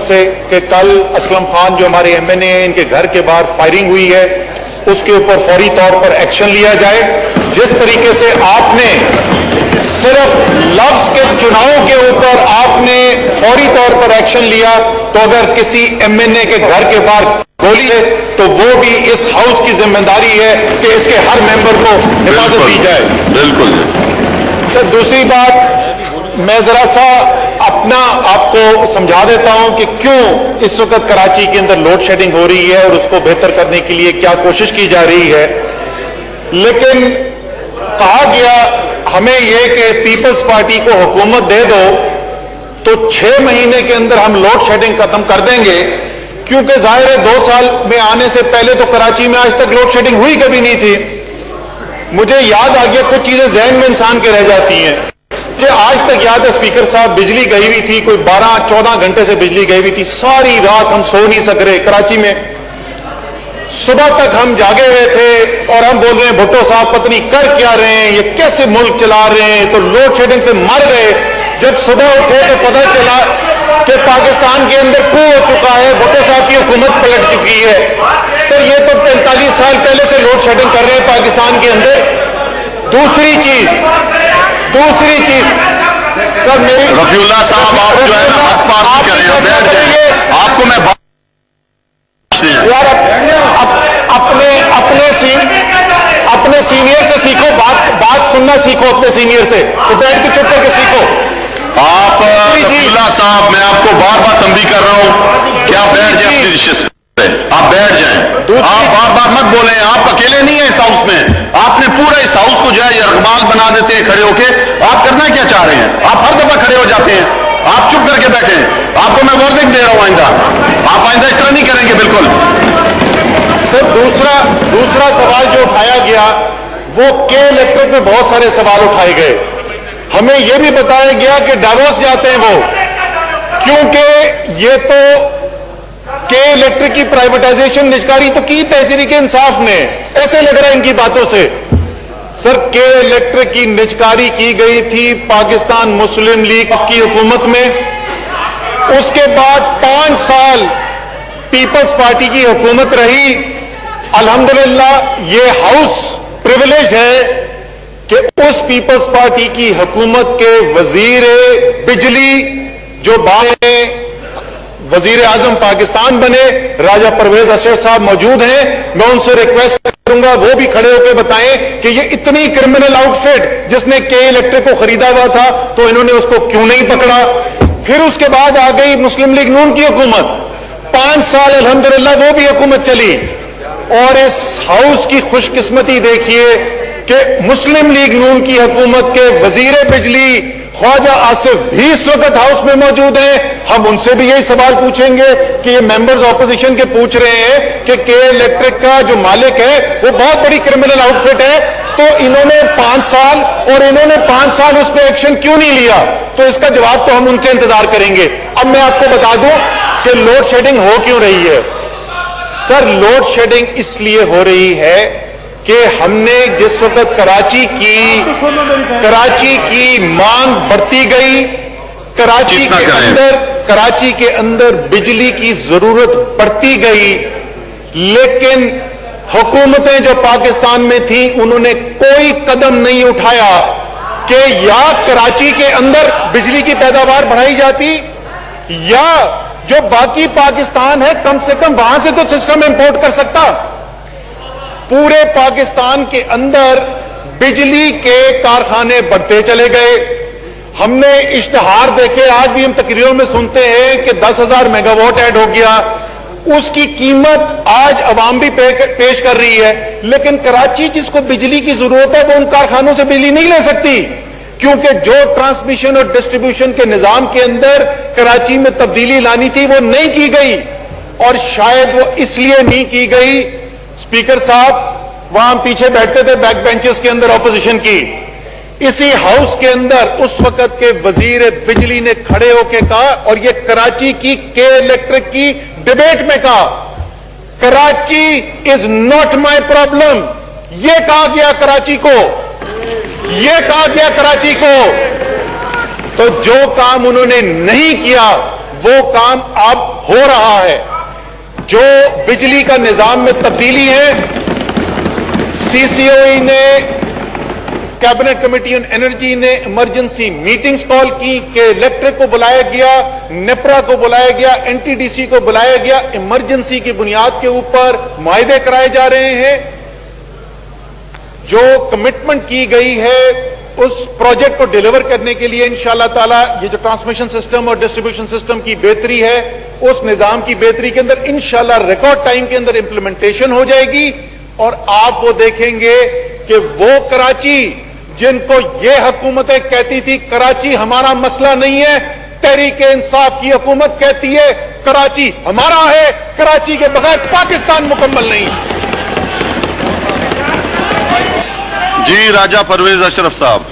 से कि कल असलम खान जो हमारे एमएनए हैं, इनके घर के बाहर फायरिंग हुई है, उसके ऊपर फौरी तौर पर एक्शन लिया जाए। जिस तरीके से आपने सिर्फ लफ्ज के चुनाव के ऊपर आपने फौरी तौर पर एक्शन लिया, तो अगर किसी एमएनए के घर के बाहर गोली है तो वो भी इस हाउस की जिम्मेदारी है कि इसके हर मेंबर को हिफाजत दी जाए। बिल्कुल सर, दूसरी बात मैं जरा सा अपना आपको समझा देता हूं कि क्यों इस वक्त कराची के अंदर लोड शेडिंग हो रही है और उसको बेहतर करने के लिए क्या कोशिश की जा रही है। लेकिन कहा गया हमें यह कि पीपल्स पार्टी को हुकूमत दे दो तो 6 महीने के अंदर हम लोड शेडिंग खत्म कर देंगे, क्योंकि जाहिर है 2 साल में आने से पहले तो कराची में आज तक लोड शेडिंग हुई कभी नहीं थी। मुझे याद आ गया, कुछ चीजें जहन में इंसान के रह जाती हैं। मुझे आज तक याद है स्पीकर साहब, बिजली गई हुई थी, कोई 12-14 घंटे से बिजली गई हुई थी, सारी रात हम सो नहीं सक रहे कराची में। सुबह तक हम जागे हुए थे और हम बोल रहे हैं भुट्टो साहब पत्नी कर क्या रहे हैं, ये कैसे मुल्क चला रहे हैं, तो लोड शेडिंग से मर गए। जब सुबह उठे तो पता चला कि पाकिस्तान के अंदर coup हो चुका है, भुट्टो साहब की हुकूमत पलट चुकी है। सर, ये तो 45 साल पहले से लोड शेडिंग कर रहे हैं पाकिस्तान के अंदर। दूसरी चीज सर, मेरी रफीउल्लाह साहब, आप जो है ना हक पार कर रहे हैं, आपको मैं यार अपने सीनियर से सीखो, बात सुनना सीखो, अपने सीनियर से तो बैठ के चुप करके सीखो। आप रफीउल्लाह साहब, मैं आपको बार बार तंबीह कर रहा हूं कि आप बैठ जाए, आप बैठ जाएं, आप बार बार मत बोलें। आप अकेले नहीं है इस हाउस में, आपने पूरा इस हाउस को जो है यरगमाल बना देते हैं खड़े होके। आप करना क्या चाह रहे हैं? आप हर दफा खड़े हो जाते हैं, आप चुप करके बैठे। आपको मैं वार्निंग दे रहा हूं, आइंदा आप आइंदा इस तरह नहीं करेंगे बिल्कुल। सर, दूसरा सवाल जो उठाया गया वो के इलेक्ट्रिक में बहुत सारे सवाल उठाए गए। हमें यह भी बताया गया कि डावोस जाते हैं वो, क्योंकि ये तो के इलेक्ट्रिक की प्राइवेटाइजेशन निजकारी तो की तहरीक इंसाफ ने, ऐसे लग रहा है इनकी बातों से। सर, के इलेक्ट्रिक की निजकारी की गई थी पाकिस्तान मुस्लिम लीग की हुकूमत में। उसके बाद 5 साल पीपल्स पार्टी की हुकूमत रही। अल्हम्दुलिल्लाह ये हाउस प्रिविलेज है कि उस पीपल्स पार्टी की हुकूमत के वजीर बिजली जो बाद वजीर आजम पाकिस्तान बने, राजा परवेज अशरफ साहब मौजूद हैं। मैं उनसे रिक्वेस्ट करूंगा वो भी खड़े होकर बताएं कि ये इतनी क्रिमिनल आउटफिट जिसने के इलेक्ट्रिक को खरीदा हुआ था, तो इन्होंने उसको क्यों नहीं पकड़ा। फिर उसके बाद आ गई मुस्लिम लीग नून की हुकूमत, 5 साल अल्हम्दुलिल्लाह वो भी हुकूमत चली। और इस हाउस की खुशकिस्मती देखिए कि मुस्लिम लीग नून की हुकूमत के वजीर बिजली ख्वाजा आसिफ भी इस वक्त हाउस में मौजूद हैं। हम उनसे भी यही सवाल पूछेंगे कि ये मेंबर्स ऑपोजिशन के पूछ रहे हैं कि के इलेक्ट्रिक का जो मालिक है वो बहुत बड़ी क्रिमिनल आउटफिट है, तो इन्होंने 5 साल और इन्होंने 5 साल उस पर एक्शन क्यों नहीं लिया, तो इसका जवाब तो हम उनसे इंतजार करेंगे। अब मैं आपको बता दूं कि लोड शेडिंग हो क्यों रही है। सर, लोड शेडिंग इसलिए हो रही है कि हमने जिस वक्त कराची की मांग बढ़ती गई, कराची के अंदर बिजली की जरूरत बढ़ती गई, लेकिन हुकूमतें जो पाकिस्तान में थी उन्होंने कोई कदम नहीं उठाया कि या कराची के अंदर बिजली की पैदावार बढ़ाई जाती, या जो बाकी पाकिस्तान है कम से कम वहां से तो सिस्टम इंपोर्ट कर सकता। पूरे पाकिस्तान के अंदर बिजली के कारखाने बढ़ते चले गए। हमने इश्तिहार देखे, आज भी हम तकरीरों में सुनते हैं कि 10,000 मेगावाट ऐड हो गया। उसकी कीमत आज अवाम भी पेश कर रही है, लेकिन कराची जिसको बिजली की जरूरत है वो उन कारखानों से बिजली नहीं ले सकती, क्योंकि जो ट्रांसमिशन और डिस्ट्रीब्यूशन के निजाम के अंदर कराची में तब्दीली लानी थी वो नहीं की गई। और शायद वो इसलिए नहीं की गई, स्पीकर साहब वहां पीछे बैठते थे बैक बेंचेस के अंदर ऑपोजिशन की, इसी हाउस के अंदर उस वक्त के वजीर बिजली ने खड़े होकर कहा, और ये कराची की के इलेक्ट्रिक की डिबेट में कहा, Karachi is not my problem. यह कहा गया कराची को, यह कहा गया कराची को। तो जो काम उन्होंने नहीं किया वो काम अब हो रहा है। जो बिजली का निजाम में तब्दीली है, सीसीओई ने, कैबिनेट कमेटी ऑन एनर्जी ने इमरजेंसी मीटिंग्स कॉल की कि इलेक्ट्रिक को बुलाया गया, नेपरा को बुलाया गया, एनटीडीसी को बुलाया गया, इमरजेंसी की बुनियाद के ऊपर मुआहदे कराए जा रहे हैं। जो कमिटमेंट की गई है उस प्रोजेक्ट को डिलीवर करने के लिए इंशाअल्लाह ताला ये जो ट्रांसमिशन सिस्टम और डिस्ट्रीब्यूशन सिस्टम की बेहतरी है, उस निजाम की बेहतरी के अंदर इंशाअल्लाह रिकॉर्ड टाइम के अंदर इंप्लीमेंटेशन हो जाएगी। और आप वो देखेंगे कि वो कराची जिनको ये हुकूमतें कहती थी कराची हमारा मसला नहीं है, तहरीक इंसाफ की हुकूमत कहती है कराची हमारा है, कराची के बगैर पाकिस्तान मुकम्मल नहीं। जी राजा परवेज अशरफ साहब।